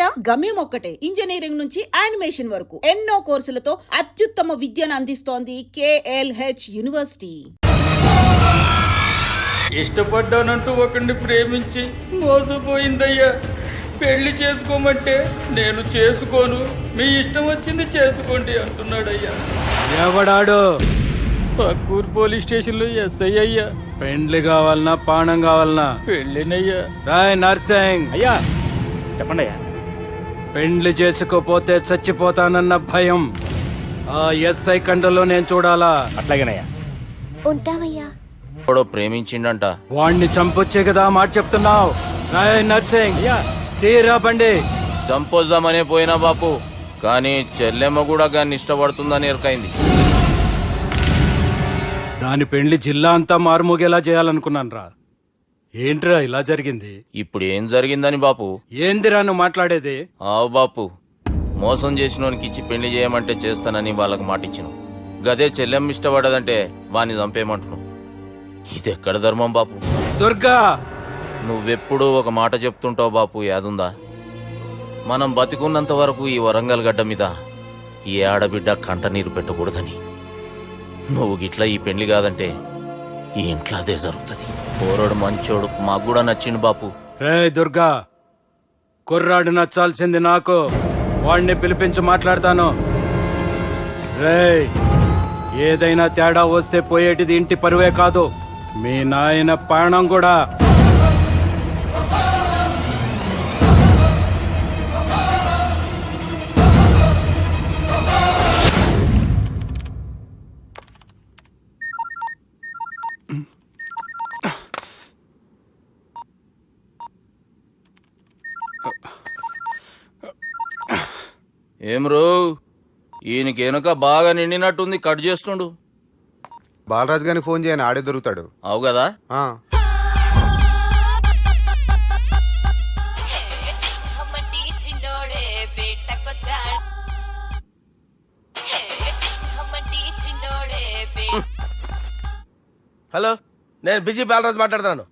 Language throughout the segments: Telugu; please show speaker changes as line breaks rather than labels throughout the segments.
పేరా? గమ్యం ఒక్కటే, ఇంజనీరింగ్ నుంచి యానిమేషన్ వరకు ఎన్నో కోర్సులతో అత్యుత్తమ విద్యను అందిస్తోంది KLH యూనివర్సిటీ.
ఇష్టపడ్డానంటూ ఒకరిని ప్రేమించి మోసపోయిందయ్యా. పెళ్లి చేసుకోమంటే నేను చేసుకోను, మీ ఇష్టం వచ్చింది చేసుకోండి అంటున్నాడయ్యా.
ఎవడాడు?
పక్కూరు పోలీస్ స్టేషన్ లో ఎస్ఐ అయ్యా.
పెండ్లి కావాలనా పానం కావాలనా?
పెళ్ళినయ్యా.
రాయ్ నర్సింగ్
అయ్యా చెప్పండి అయ్యా.
పెండ్లి చేసుకోపోతే చచ్చిపోతానన్న భయం ఆ ఎస్ఐ కండలో నేను చూడాలా?
అట్లాగేనయ్యా.
ఉంటామయ్యా.
ఎవడో ప్రేమించిండంట.
వాణ్ణి చంపొచ్చే కదా మాట చెప్తున్నావు? రాయ్ నర్సింగ్ తీరా బండి.
చంపొద్దామనే పోయినా బాపు, కానీ చెల్లెమ్మ కూడా గాన్ని ఇష్టపడుతుందని ఎరకైంది.
దాని పెండ్లి జిల్లా అంతా మారుమోగేలా చేయాలనుకున్నాను రా. ఏంట్రా ఇలా జరిగింది?
ఇప్పుడు ఏం జరిగిందని బాపు?
ఏందిరా నువ్వు మాట్లాడేది?
ఆవు బాపు, మోసం చేసినోనికి ఇచ్చి పెళ్లి చేయమంటే చేస్తానని వాళ్ళకి మాటిచ్చినావు. గదే చెల్లెమ్మ ఇష్టపడదంటే వాణ్ణి చంపేయమంటున్నావు. ఇదెక్కడ ధర్మం బాపు?
దుర్గా,
నువ్వెప్పుడూ ఒక మాట చెప్తుంటావు బాపు, యాదుందా? మనం బతికున్నంత వరకు ఈ వరంగల్ గడ్డ మీద ఈ ఆడబిడ్డ కంట నీరు పెట్టకూడదని. నువ్వు గిట్లా ఈ పెళ్లి కాదంటే ఈ ఇంట్లో అదే జరుగుతుంది. పోరోడు మంచోడు, మాకు కూడా నచ్చిండు బాపు.
రే దుర్గా, కుర్రాడు నచ్చాల్సింది నాకు. వాడిని పిలిపించి మాట్లాడతాను. రే, ఏదైనా తేడా వస్తే పోయేటిది ఇంటి పరువే కాదు, మీ నాయన ప్రాణం కూడా.
ఏం రో, ఈయనకి వెనుక బాగా నిండినట్టుంది, కట్ చేస్తుండు.
బాలరాజు గారికి ఫోన్ చేయని, ఆడే దొరుకుతాడు.
అవు కదా.
హలో, నేను బిజీ బాలరాజు మాట్లాడుతున్నాను.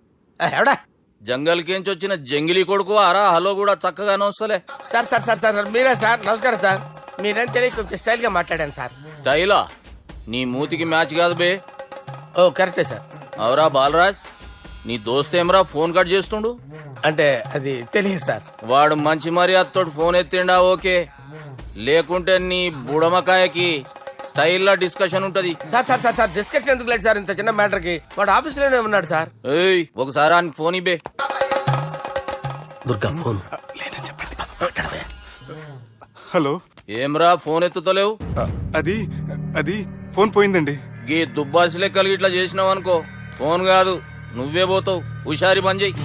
ఎవడా?
జంగల్కేంచి వచ్చిన జంగిలీ కొడుకు అరా. హలో కూడా చక్కగానే వస్తలే.
సార్ సార్ సార్ సార్ మీరే సార్? నమస్కారం సార్. మీరేం తెలియక కొంచెం స్టైల్ గా మాట్లాడాను సార్.
స్టైలా? నీ మూతికి మ్యాచ్ కాదు బే.
ఓ కరెక్టే సార్.
అవరా బాలరాజ్, నీ దోస్తేమరా ఫోన్ కట్ చేస్తుండు?
అంటే అది తెలియదు సార్.
వాడు మంచి మర్యాదతో ఫోన్ ఎత్తిండా ఓకే, లేకుంటే నీ బుడమకాయకి స్టైల్లా డిస్కషన్ ఉంటది.
Sir sir sir sir discussion ఎందుకు లేదు సార్? ఇంత చిన్న మ్యాటర్ కి వాడు ఆఫీస్ లోనే ఉన్నాడు సార్.
ఏయ్, ఒకసారి ఆయనకి ఫోన్ ఇబ్బే.
దుర్గా ఫోన్.
హలో.
ఏమ్రా ఫోన్ ఎత్తుతలేవు?
అది అది ఫోన్ పోయిందండి.
గీ దుబ్బాసి లెక్కలు ఇట్లా చేసినావు అనుకో, ఫోన్ కాదు నువ్వే పోతావు. హుషారి పని చెయ్యి.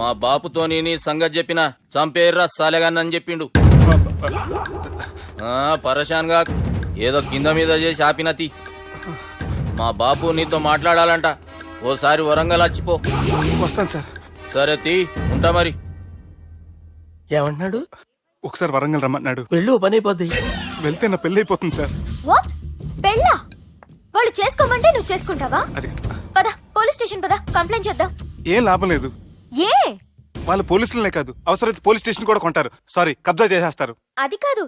మా బాపుతో నీ సంగతి చెప్పిన చంపేర్రా సాలెగాన్ని చెప్పిండు. పరేషాన్ గా ఏదో కింద మీద చేసి ఆపినతి. మా బాపు నీతో మాట్లాడాలంట, ఓసారి వరంగల్ వచ్చిపో.
వస్తాను సార్.
సరే తీ, ఉంటా మరి.
ఏమంటున్నాడు?
ఒకసారి వరంగల్ రమ్మన్నాడు.
వెళ్ళు, పని అయిపోద్ది.
వెళ్తే నా పెళ్లి అయిపోతుంది సార్.
వాట్? పెళ్ళా? వాళ్ళు చేసుకోమంటే నువ్వు చేసుకుంటావా?
అది
పద, పోలీస్ స్టేషన్ పద, కంప్లైంట్ చేద్దాం.
ఏం లాభం లేదు.
ఏ?
వాళ్ళు పోలీసులనే కాదు, అవసరమైతే పోలీస్ స్టేషన్ కూడా కొంటారు. సారీ, కబ్జా చేసేస్తారు.
అది కాదు.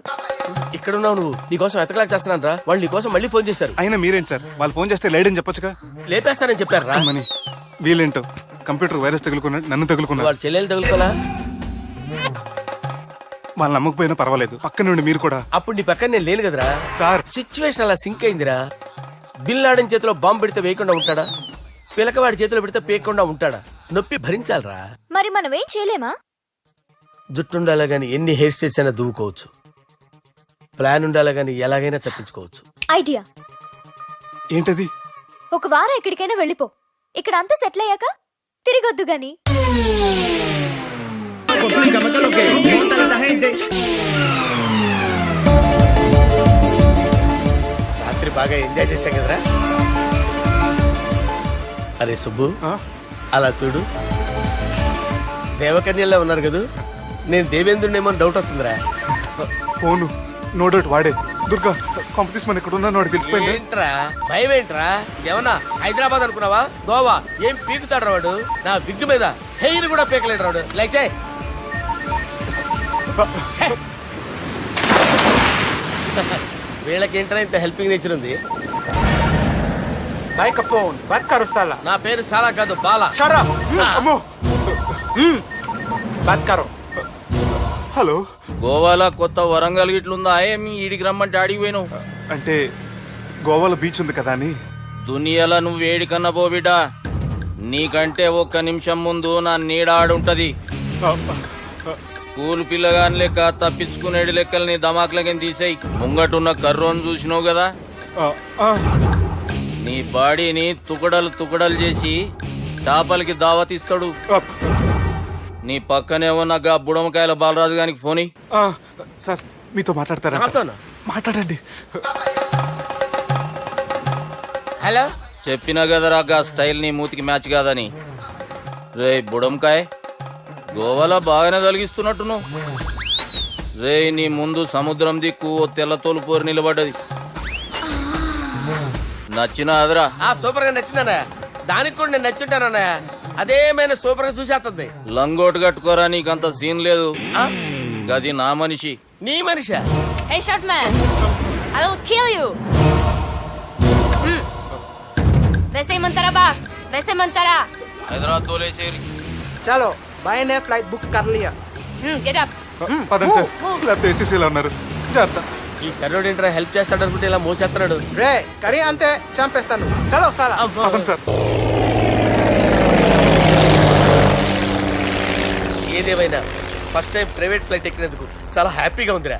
ఇక్కడ ఉన్నావు నువ్వు, నీకోసం ఎతకలేక చేస్తున్నాను రా. వాళ్ళు నీకోసం మళ్ళీ ఫోన్ చేశారు.
అయినా మీరేంటి సార్, వాళ్ళు ఫోన్ చేస్తే లేడని చెప్పొచ్చుగా.
లేపేస్తానని చెప్పారు రా.
మని వీళ్ళేంటో కంప్యూటర్ వైరస్ తగులుకున్నాడు, నన్ను తగులుకున్నాడు.
వాళ్ళ చెల్లెలు తగులుకోలా?
వాళ్ళు నమ్మకపోయినా పర్వాలేదు, పక్క నుండి మీరు కూడా.
అప్పుడు నీ పక్కన నేను లేను కదరా
సార్.
సిచ్యువేషన్ అలా సింక్ అయిందిరా. బిల్ లాడన్ చేతిలో బాంబు పెడితే వేయకుండా ఉంటాడా? పిలకవాడి చేతిలో పెడితే పేయకుండా ఉంటాడా? నొప్పి భరించాలరా.
మరి మనం ఏం చేయలేమా?
జుట్టుండాలా గాని ఎన్ని హెయిర్ స్టైల్స్ అయినా దువ్వుకోవచ్చు. ప్లాన్ ఉండాలా గాని ఎలాగైనా తప్పించుకోవచ్చు.
ఐడియా
ఏంటది?
ఒక వారం ఎక్కడికైనా వెళ్ళిపో. ఇక్కడ అంతా సెటిల్ అయ్యాక తిరిగొద్దు గాని.
రాత్రి బాగా ఎంజాయ్ చేశాం కదరా. అరే సుబ్బు, అలా చూడు, దేవకన్యల్లో ఉన్నారు కదా. నేను దేవేంద్రుడేమో డౌట్ వస్తుందిరా.
ఫోను నో డౌట్ వాడే. దుర్గా, కాంపిటీషన్ మన ఇక్కడ ఉన్నాను, వాడు తెలిసిపోయింది.
ఏంట్రా భయం ఏంట్రా? ఏమన్నా హైదరాబాద్ అనుకున్నావా? గోవా ఏం పీకుతాడు వాడు. నా విగ్గు మీద హెయిర్ కూడా పీకలేడు రాడు. లైక్ వీళ్ళకి ఏంటనే ఇంత హెల్పింగ్ నేచర్ ఉంది.
भाई का फोन बात करो साला
నా పేరు సాలా కాదు బాలా.
షరా అమ్మో
बात करो
హలో.
గోవాలో కొత్త వరంగల్ గిట్లుందా మీ ఈడికి రమ్మంటే ఆడికి పోయినావు.
అంటే గోవాలో బీచ్ ఉంది కదా అని.
దునియాలో నువ్వు వేడికన్నా పో బిడ్డ, నీకంటే ఒక్క నిమిషం ముందు నా నీడ ఆడుంటది. స్కూల్ పిల్లగాని లెక్క తప్పించుకునేడు లెక్కలు నీ దమాకులకి తీసేయి. ముంగటున్న కర్రోని చూసినావు కదా, నీ బాడీని తుకడలు తుకడలు చేసి చేపలకి దావతిస్తాడు. నీ పక్కనే ఉన్న గా బుడమకాయల బాలరాజు గారికి ఫోన్
సార్ మీతో మాట్లాడతారా?
నాతోనా?
మాట్లాడండి.
హలో.
చెప్పినా కదరా గా స్టైల్ నీ మూతికి మ్యాచ్ కాదని. రే బుడంకాయ్, గోవాలో బాగానే తొలగిస్తున్నట్టు నువ్వు. రే నీ ముందు సముద్రం దిక్కు ఓ తెల్లతోలు పోరు నిలబడ్డది. నచ్చిన అదరా?
సూపర్ గా నచ్చిందన్నయ్య. దానికి కూడా నేను నచ్చుంటానన్నయ్య. అదేమైనా సూపర్ గా చూసేస్తుంది.
లంగోటు కట్టుకోరా, నీకంత సీన్ లేదు. గది నా మనిషి.
నీ మనిషి?
Hey short man, I will kill you. वैसे ही मंतरा बास, वैसे मंतरा.
హైదరాబాద్ తోలేసేరి.
चलो भाई ने फ्लाइट बुक कर लिया
Get up.
పదండి సార్, లేకపోతే ఏసీసీలో ఉన్నారు. జాగ్రత్త.
ఈ కర్రోడు ఏంట్రా హెల్ప్ చేస్తాడు అనుకుంటే ఇలా మోసేస్తున్నాడు.
రే కరీ అంతే చంపేస్తాను. చలో సాలా
పదండి సార్.
ఏదేమైనా ఫస్ట్ టైం ప్రైవేట్ ఫ్లైట్ ఎక్కినందుకు చాలా హ్యాపీగా ఉందిరా.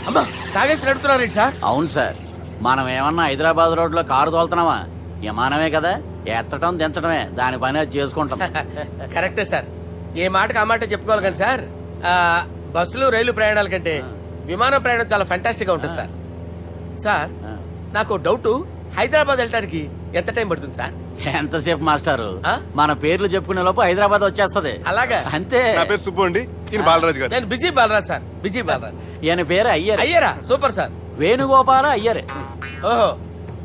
అమ్మా తాగేసి నడుపుతున్నారేంటి సార్?
అవును సార్, మనం ఏమన్నా హైదరాబాద్ రోడ్లో కారు తోలుతున్నామా? విమానమే కదా, ఎత్తటం దించడమే, దాని పని అది చేసుకుంటాం.
కరెక్టే సార్. ఏ మాటకు ఆ మాట చెప్పుకోవాలి కానీ సార్, బస్సులు రైలు ప్రయాణాల కంటే విమానం ప్రయాణం చాలా ఫెంటాస్టిక్ గా ఉంటుంది సార్. సార్ నాకు డౌట్, హైదరాబాద్ వెళ్ళడానికి ఎంత టైం పడుతుంది సార్?
ఎంతసేపు మాస్టారు,
ఆ?
మన పేర్లు చెప్పుకునే లోపు హైదరాబాద్ వచ్చేస్తది.
అలాగా?
అంతే.
నా పేరు సుబ్బు అండి, ఈయన బాలరాజు గారు.
నేను busy Balaraj sir. Busy Balaraj.
ఈయన పేరు అయ్యర్.
అయ్యరా? Super sir.
వేణుగోపాల అయ్యర్.
ఓహో,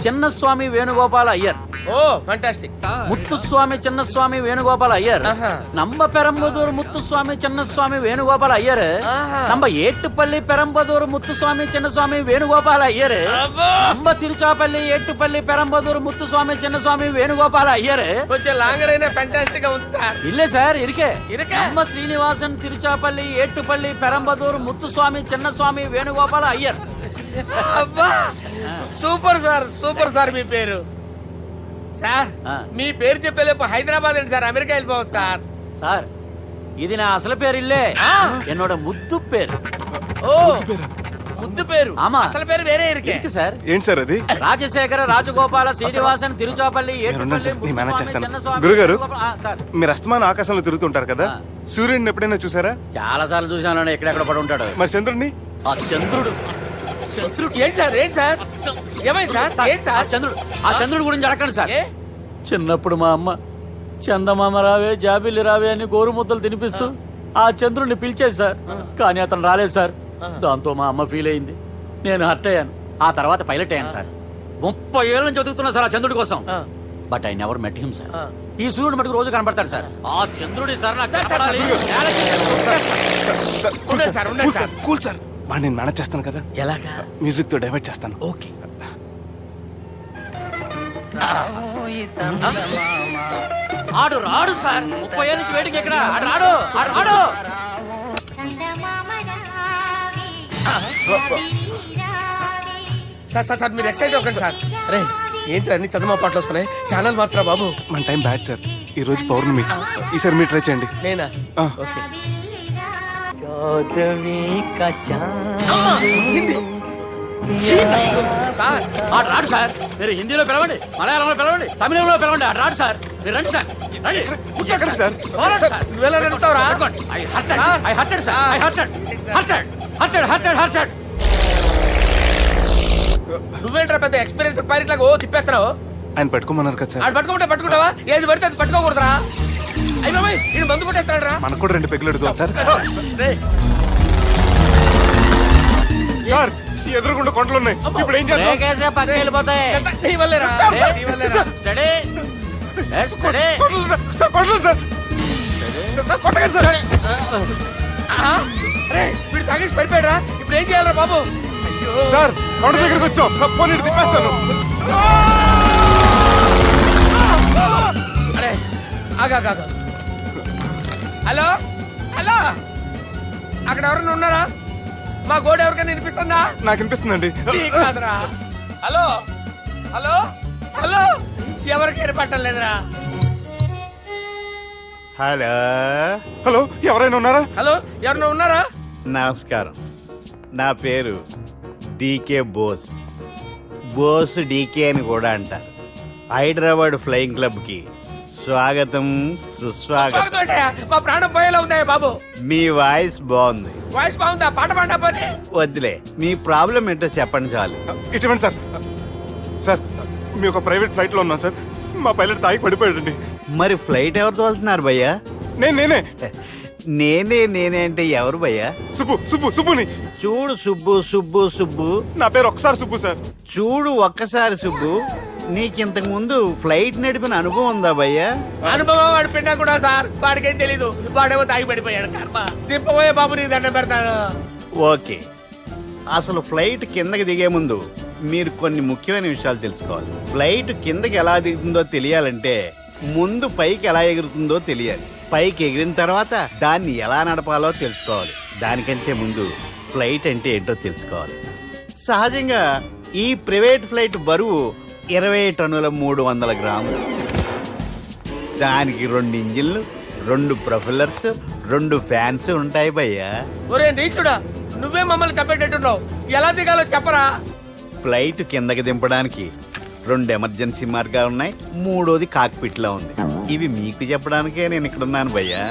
చిన్నస్వామి వేణుగోపాల అయ్యర్.
Oh fantastic.
ముత్తుస్వామి చిన్నస్వామి వేణుగోపాల అయ్యర్.
ఆహా.
నంబ పెరంబదూరు ముత్తుస్వామి చిన్నస్వామి వేణుగోపాల అయ్యర్.
ఆహా.
నంబ ఏట్టుపల్లి పెరంబదూరు ముత్తుస్వామి చిన్నస్వామి వేణుగోపాల అయ్యర్.
అబ్బో!
నంబ తిరుచాపల్లి ఏట్టుపల్లి పెరంబదూరు ముత్తుస్వామి చిన్నస్వామి వేణుగోపాల అయ్యర్.
కొంచెం లాంగర్ అయినా ఫెంటాస్టిక్ గా ఉంది సార్.
ఇల్లే సార్ ఇరికే.
ఇరికే?
నంబ శ్రీనివాసన్ తిరుచాపల్లి ఏట్టుపల్లి పెరంబదూరు ముత్తుస్వామి చిన్నస్వామి వేణుగోపాల అయ్యర్.
అబ్బా సూపర్ సార్, సూపర్ సార్. మీ పేరు సార్, మీ పేరు చెప్పేలేపు హైదరాబాద్ అండి సార్, అమెరికా వెళ్ళిపోవచ్చు సార్.
సార్ ఇది నా అసలు పేరు ఇల్లే, ఎన్నోడ ముద్దు పేరు.
ఓ ముద్దు పేరు.
ఆమా.
అసలు పేరు వేరే ఇరికే.
ఇరికి సార్.
ఏంటి సార్ అది?
రాజశేఖర రాజగోపాల శ్రీనివాసన్ తిరుచాపల్లి
మీరున్నారు సార్, నేను మేనేజ్ చేస్తాను.
చిన్నస్వామి
గురుగారు,
వేణుగోపాల- సార్
మీరు అస్తమానం ఆకాశంలో తిరుగుతుంటారు కదా, సూర్యుడిని ఎప్పుడైనా చూసారా?
చాలా సార్లు చూసాను, ఎక్కడెక్కడ పడి ఉంటాడు.
మరి చంద్రుడిని?
ఆ చంద్రుడు
ఏంటి సార్? ఏంటి సార్? ఏమైంది సార్? ఏంటి
ఆ
సార్?
చంద్రుడు, ఆ చంద్రుడు గురించి అడగండి సార్.
ఏ?
చిన్నప్పుడు మా అమ్మ చందమామ రావే జాబిల్లి రావే అని గోరుముద్దలు తినిపిస్తూ ఆ చంద్రుడిని పిలిచేది సార్, కానీ అతను రాలేదు సార్. దాంతో మా అమ్మ ఫీల్ అయింది, నేను హర్ట్ అయ్యాను. ఆ తర్వాత పైలట్ అయ్యాను సార్. 30 ఏళ్ళ నుంచి చదువుతున్నా సార్ ఆ చంద్రుడి కోసం. But I never met him sir. ఈ సూర్యుడు మటుకు రోజు కనబడతాడు సార్. ఆ చంద్రుడి సార్ నాకు కనపడాలి.
ఉండండి సార్, ఉండండి సార్.
కూల్ సార్, బాగా నేను మేనేజ్ చేస్తాను కదా.
ఎలాగా?
మ్యూజిక్ తో డైవర్ట్ చేస్తాను.
ఓకే.
ఆడు రాడు సార్, 30 ఏళ్ళ నుంచి వెయిటింగ్ ఎక్కడ. ఆడు రాడు, ఆడు రాడు.
సార్ సార్ సార్ మీరు ఎక్సైట్ అవ్వకండి సార్. అరే ఏంటి అన్ని చదువు పాటలు వస్తున్నాయి, ఛానల్ మార్చరా బాబు.
మన టైం బ్యాడ్ సార్, ఈ రోజు పౌర్ణమి. ఈసారి మీరు ట్రై చేయండి.
నేనా?
ఆ.
ఓకే. సార్
ఆడు రాడు సార్, మీరు హిందీలో పిలవండి, మలయాళంలో పిలవండి, తమిళంలో పిలవండి. ఆడు రాడు సార్, మీరు రండి సార్, రండి.
ఎక్కడ సార్?
పోరాడు సార్.
నువ్వు ఎలా నడుపుతావురా?
పట్టుకోండి. I hurted, sir. I hurted.
నువ్వేంట్రా పెద్ద ఎక్స్పీరియన్స్ పైలట్ లాగా ఓ తిప్పేస్తున్నావు?
ఆయన పట్టుకోమన్నారు కదా సార్.
ఆడు పట్టుకుంటే పట్టుకుంటావా? ఏది పడితే అది పట్టుకోకూడదురా? అయ్యి బాబాయ్ ఇది మందు కొట్టేస్తాడు రా.
మనకు కూడా 2 పెగ్గులు ఎడుతాం సార్.
రేయ్,
సార్ ఈ ఎదురుగుండా కొండలు ఉన్నాయి, ఇప్పుడు ఏం చేద్దాం?
బ్రేకేసే పక్కకి వెళ్ళిపోతాయి.
నీ వల్లేరా? నీ వల్లేరా?
Steady. Let's steady.
కొండలు సార్, కొండలు సార్. కొట్టకండి సార్.
అరే వీడు తాగేసి పడిపోయాడా? ఇప్పుడు ఏం చేయాలరా బాబు? అయ్యో
సార్ కొండ దగ్గరికి వచ్చాం. పోనీ ఇటు తిప్పేస్తాను.
అరే ఆగా. హలో హలో, అక్కడ ఎవరైనా ఉన్నారా? మా గోడ ఎవరికైనా వినిపిస్తుందా?
నాకు అనిపిస్తుందండి.
నీకు కాదురా. హలో హలో హలో, ఎవరికి ఏర్పట్టలేదురా.
హలో
హలో, ఎవరైనా ఉన్నారా?
హలో ఎవరైనా ఉన్నారా?
నమస్కారం, నా పేరు డీకే బోస్. బోస్ డీకే అని కూడా అంటారు. హైదరాబాద్ ఫ్లయింగ్ క్లబ్కి స్వాగతం సుస్వాగతం.
బాగుందయ్యా, మా ప్రాణం పోయేలా ఉందయ్యా బాబు.
మీ వాయిస్ బాగుంది.
వాయిస్ బాగుందా? పాట పాడా పోనీ.
వద్దులే, మీ ప్రాబ్లం ఏంటో చెప్పండి చాలు.
ఇటువంటి సార్. సార్ మీ ఒక ప్రైవేట్ ఫ్లైట్ లో ఉన్నాం సార్. మా పైలట్ తాగి పడిపోయాడండి.
మరి ఫ్లైట్ ఎవరు తోలుతున్నారు భయ్యా?
నేనే
నేనే అంటే ఎవరు భయ్యా?
సుబ్బుని.
చూడు సుబ్బు.
నా పేరు ఒకసారి సుబ్బు సార్.
చూడు ఒక్కసారి సుబ్బు, నీకింతకు ముందు ఫ్లైట్ నడిపిన అనుభవం ఉందా భయ్యా?
అనుభవం వాడు పిన్నా కూడా సార్, వాడికేం తెలీదు. వాడేమో తాగి పడిపోయాడు. కర్మ. దింపబోయే బాబు నీకు దండం పెడతాను.
ఓకే, అసలు ఫ్లైట్ కిందకి దిగే ముందు మీరు కొన్ని ముఖ్యమైన విషయాలు తెలుసుకోవాలి. ఫ్లైట్ కిందకి ఎలా దిగుతుందో తెలియాలంటే ముందు పైకి ఎలా ఎగురుతుందో తెలియాలి. పైకి ఎగిరిన తర్వాత దాన్ని ఎలా నడపాలో తెలుసుకోవాలి. దానికంటే ముందు ఫ్లైట్ అంటే ఏంటో తెలుసుకోవాలి. సహజంగా ఈ ప్రైవేట్ ఫ్లైట్ బరువు 20 టన్నుల 300 గ్రాములు. దానికి 2 ఇంజిన్లు, 2 ప్రొఫెల్లర్స్, 2 ఫ్యాన్స్ ఉంటాయి భయ్యా.
ఒరే నీచుడా, నువ్వే మమ్మల్ని తప్పేటట్టున్నావు. ఎలా దిగాలో చెప్పరా?
ఫ్లైట్ కిందకి దింపడానికి 2 ఎమర్జెన్సీ మార్గాలు ఉన్నాయి. 3వది కాక్పిట్ లో ఉంది. ఇవి మీకు చెప్పడానికే నేను ఇక్కడ ఉన్నాను భయ్యా.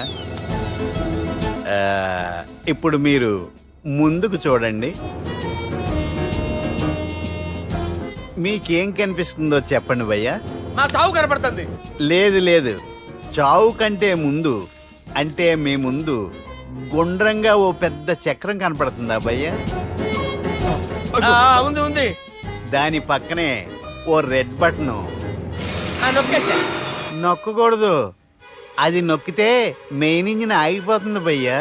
ఇప్పుడు మీరు ముందుకు చూడండి. మీకేం కనిపిస్తుందో చెప్పండి భయ్యా.
మా చావు కనపడుతుంది.
లేదు, చావు కంటే ముందు అంటే మీ ముందు గుండ్రంగా ఓ పెద్ద చక్రం కనపడుతుందా భయ్యా?
ఉంది.
దాని పక్కనే ఓ రెడ్ బటన్.
నొక్కేసా.
నొక్కకూడదు, అది నొక్కితే మెయిన్ ఇంజిన్ ఆగిపోతుంది భయ్యా.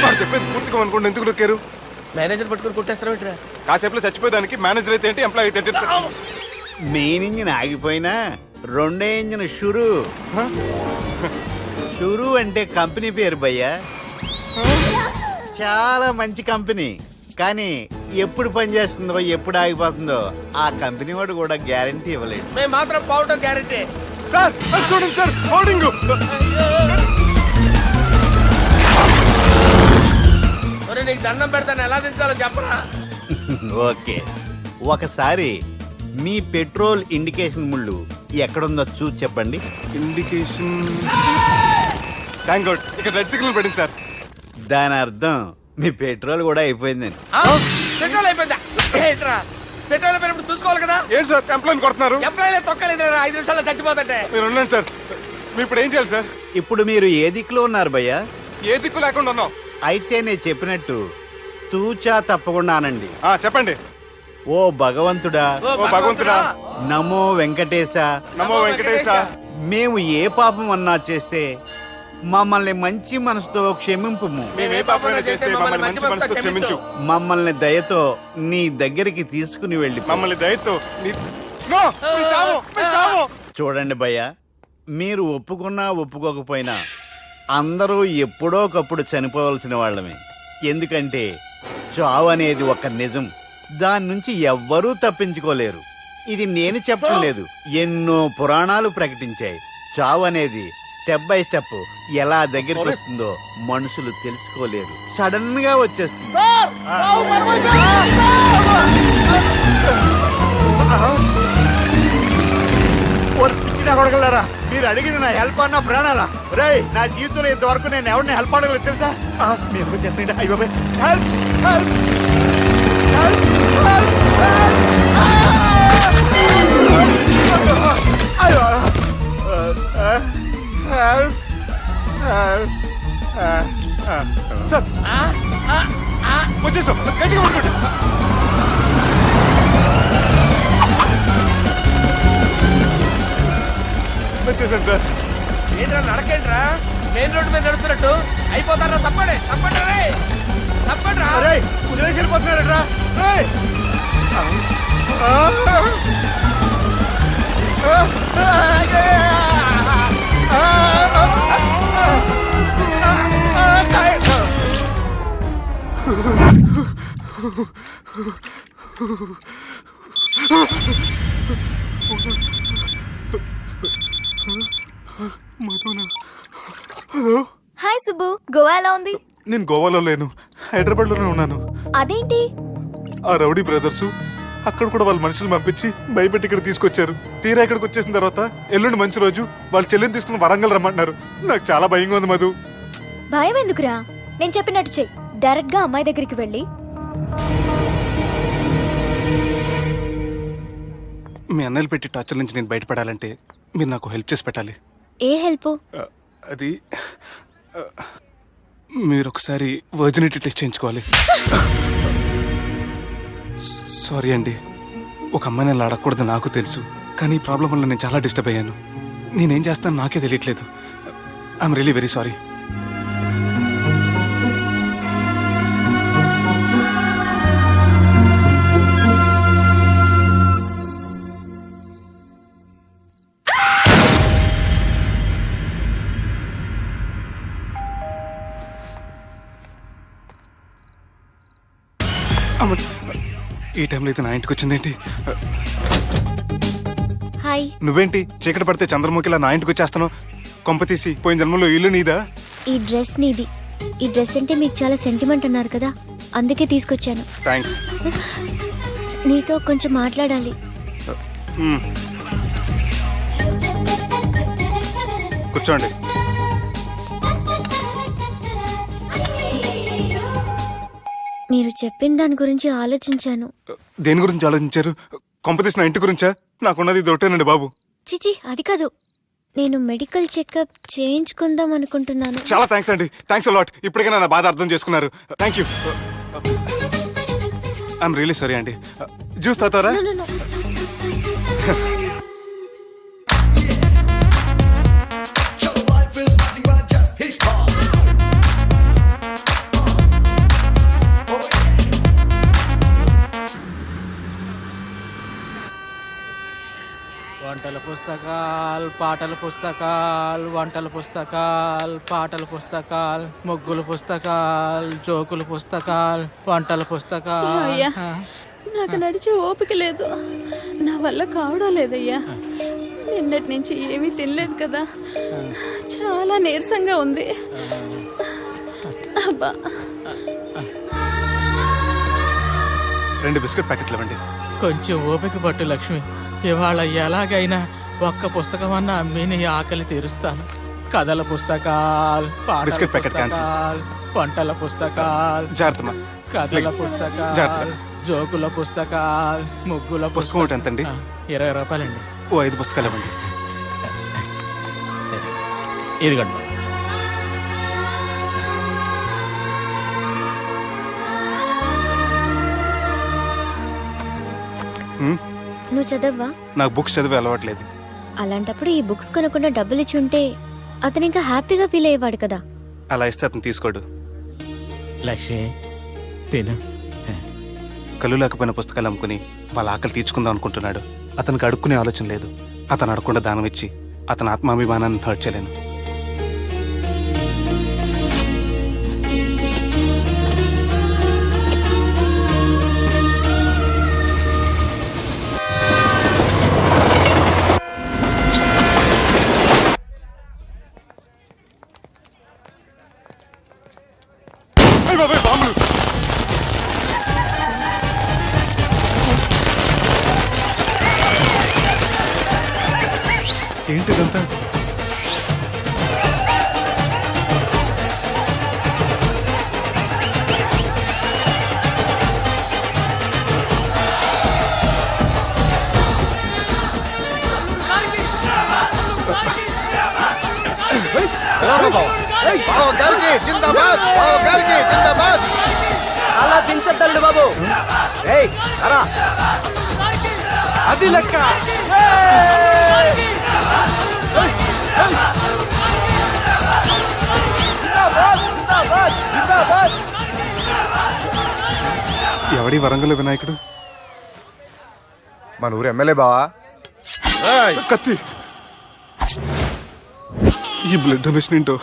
వాడు చెప్పేది పూర్తిగా అనుకోండి. ఎందుకు నొక్కారు?
మేనేజర్ పట్టుకుని కొట్టేస్తారా?
కాసేపులో చచ్చిపోయేదానికి మేనేజర్ అయితే ఏంటి, ఎంప్లాయ్ అయితే ఏంటి?
మెయిన్ ఇంజిన్ ఆగిపోయినా 2వ ఇంజిన్ షురు అంటే కంపెనీ పేరు భయ్యా. చాలా మంచి కంపెనీ, కానీ ఎప్పుడు పనిచేస్తుందో ఎప్పుడు ఆగిపోతుందో ఆ కంపెనీ వాడు కూడా గ్యారంటీ ఇవ్వలేడు.
మేము మాత్రం పోవటం గ్యారంటీ.
సార్ అది చూడండి సార్, హోర్డింగ్.
నీకు దండం పెడతాను, ఎలా దించాలో చెప్పరా?
ఓకే, ఒకసారి మీ పెట్రోల్ ఇండికేషన్ ముళ్ళు ఎక్కడుందో చూసి చెప్పండి.
ఇండికేషన్. థ్యాంక్ గాడ్, ఇక్కడ రెడ్ సిగ్నల్ పడింది సార్.
దాని అర్థం మీ పెట్రోల్ కూడా అయిపోయిందని.
పెట్రోల్ అయిపోయిందా? ఏంట్రా, పెట్రోల్ అయిపోయినప్పుడు చూసుకోవాలి కదా.
ఏంటి సార్ ఎంప్లాయ్ కొడుతున్నారు?
ఎంప్లాయీ తొక్కలేదు, 5 నిమిషాల్లో చచ్చిపోతుంటే.
మీరు ఉండండి సార్. మీరు ఇప్పుడు ఏం చేయాలి సార్?
ఇప్పుడు మీరు ఏ దిక్కులో ఉన్నారు భయ్యా?
ఏ దిక్కు లేకుండా ఉన్నాం.
అయితే నేను చెప్పినట్టు తూచా తప్పకుండా అనండి.
చెప్పండి.
ఓ భగవంతుడా,
ఓ భగవంతుడా,
నమో వెంకటేశ,
నమో వెంకటేశ.
మేము ఏ పాపం అన్నా చేస్తే మమ్మల్ని మంచి మనసుతో క్షమింపు.
మేము ఏ పాపమైనా చేస్తే మమ్మల్ని మంచి మనసుతో క్షమించు.
మమ్మల్ని దయతో నీ దగ్గరికి తీసుకుని వెళ్ళి.
మమ్మల్ని దయతో
చూడండి భయ్యా, మీరు ఒప్పుకున్నా ఒప్పుకోకపోయినా అందరూ ఎప్పుడో ఒకప్పుడు చనిపోవలసిన వాళ్ళమే. ఎందుకంటే చావు అనేది ఒక నిజం, దాని నుంచి ఎవ్వరూ తప్పించుకోలేరు. ఇది నేను చెప్పడం లేదు, ఎన్నో పురాణాలు ప్రకటించాయి. చావు అనేది స్టెప్ బై స్టెప్ ఎలా దగ్గరికి వస్తుందో మనుషులు తెలుసుకోలేరు, సడన్ గా వచ్చేస్తుంది. కొడగలరా, మీరు అడిగింది నా హెల్ప్ అన్న ప్రాణాలా? రే, నా జీవితంలో ఇంతవరకు నేను ఎవరిని హెల్ప్ అడగలేదు తెలుసా? మీరు చెప్పండి. అయ్యో హెల్ప్ హెల్ప్
సార్ వచ్చేసాం, గట్టిగా పట్టుకోండి. వచ్చేసాను సార్.
ఏంట్రా నడకేంట్రా? మెయిన్ రోడ్డు మీద నడుస్తున్నట్టు అయిపోతారా? తప్పండి తప్పండి రేయ్. తప్పండి రా.
కుదిరేకి వెళ్ళిపోతున్నాడట్రా.
హాయ్ సుబ్బు, గోవా ఎలా ఉంది?
నేను గోవాలో లేను, హైదరాబాద్లోనే ఉన్నాను.
అదేంటి?
ఆ రౌడీ బ్రదర్స్ అక్కడ కూడా వాళ్ళ మనుషులు పంపించి భయపెట్టి ఇక్కడ తీసుకొచ్చారు. తీరా ఇక్కడికి వచ్చేసిన తర్వాత ఎల్లుండి మంచి రోజు వాళ్ళ చెల్లిని తీసుకుని వరంగల్ రమ్మంటున్నారు. నాకు చాలా భయంగా ఉంది మధు.
భయం ఎందుకురా? నేను చెప్పినట్టు చెయ్యి. డైరెక్ట్ గా అమ్మాయి దగ్గరికి వెళ్ళి
మీ అన్నలు పెట్టి టార్చర్ నుంచి నేను బయటపడాలంటే మీరు నాకు హెల్ప్ చేసి పెట్టాలి.
ఏ హెల్ప్?
అది మీరు ఒకసారి వర్జినిటీ టెస్ట్ చేయించుకోవాలి. సారీ అండి, ఒక అమ్మాయిని అలా అడగకూడదు నాకు తెలుసు, కానీ ఈ ప్రాబ్లం వల్ల నేను చాలా డిస్టర్బ్ అయ్యాను. నేనేం చేస్తాను నాకే తెలియట్లేదు. I'm really very sorry. ఈ టైంలో అయితే నా ఇంటికి వచ్చిందేంటి?
హాయ్.
నువ్వేంటి చీకటి పడితే చంద్రముఖిలా నా ఇంటికి వచ్చేస్తాను? కొంప తీసి పోయిన జన్మలో ఇల్లు నీదా?
ఈ డ్రెస్ నీది. ఈ డ్రెస్ అంటే మీకు చాలా సెంటిమెంట్ అన్నారు కదా, అందుకే తీసుకొచ్చాను.
థ్యాంక్స్.
నీతో కొంచెం మాట్లాడాలి.
కూర్చోండి.
మీరు చెప్పిన దాని గురించి ఆలోచించాను.
దేని గురించి ఆలోచించారు? కొంపతీసి నా ఇంటి గురించా? నాకున్నది దొట్టేనండి బాబు.
చిచి, అది కాదు. నేను మెడికల్ చెకప్ చేయించుకుందాం అనుకుంటున్నాను.
చాలా థ్యాంక్స్ అండి, థ్యాంక్స్ అలాట్. ఇప్పటికైనా నా బాధ అర్థం చేసుకున్నారు. Thank you. I'm really sorry అండి. జ్యూస్ తాతారా?
No, no, no.
వంటల పుస్తకాలు, పాటల పుస్తకాలు, వంటల పుస్తకాలు, పాటల పుస్తకాలు, ముగ్గుల పుస్తకాలు, జోకుల పుస్తకాలు, వంటల పుస్తకాలు.
నాకు నడిచే ఓపిక లేదు, నా వల్ల కావడం లేదయ్యా. నిన్నటి నుంచి ఏమీ తినలేదు కదా, చాలా నీరసంగా ఉంది. అబ్బా,
2 బిస్కెట్ ప్యాకెట్లు ఇవ్వండి.
కొంచెం ఓపిక పట్టు లక్ష్మి. ఇవాళ ఎలాగైనా ఒక్క పుస్తకం అన్నా అమ్మి నీ ఆకలి తీరుస్తాను. కథల పుస్తకాలు, పాటల
బిస్కెట్ ప్యాకెట్ క్యాన్సిల్.
పుస్తకాలు, వంటల పుస్తకాలు,
జాగ్రత్త.
కథల పుస్తకాలు,
జాగ్రత్త.
జోకుల పుస్తకాలు, ముగ్గుల
పుస్తకం ఒకటి ఎంతండి?
20 రూపాయలండి.
ఓ 5 పుస్తకాలు ఇవ్వండి.
ఇదిగండి.
నువ్వు చదవ్వా?
నాకు బుక్స్ చదివే అలవాట్లేదు.
అలాంటప్పుడు ఈ బుక్స్ కొనకుండా డబ్బులు ఇచ్చి ఉంటే అతను ఇంకా హ్యాపీగా ఫీల్ అయ్యేవాడు కదా.
అలా ఇస్తే అతను తీసుకోడు.
లక్ష్మి తిను.
కళ్ళు లేకపోయిన పుస్తకాలు అమ్ముకుని వాళ్ళ ఆకలి తీర్చుకుందాం అనుకుంటున్నాడు. అతనికి అడుక్కునే ఆలోచన లేదు. అతను అడగకుండా దానం ఇచ్చి అతని ఆత్మాభిమానాన్ని హర్ట్ చేయలేను. ఏంటిదంతా?
అలా దించద్దండి బాబు.
అది లెక్క.
వాడి వరంగల్ వినాయకుడు.
మన ఊరు ఎమ్మెల్యే బావా.
కత్తి. ఈ బ్లడ్ డొనేషన్ ఏంటో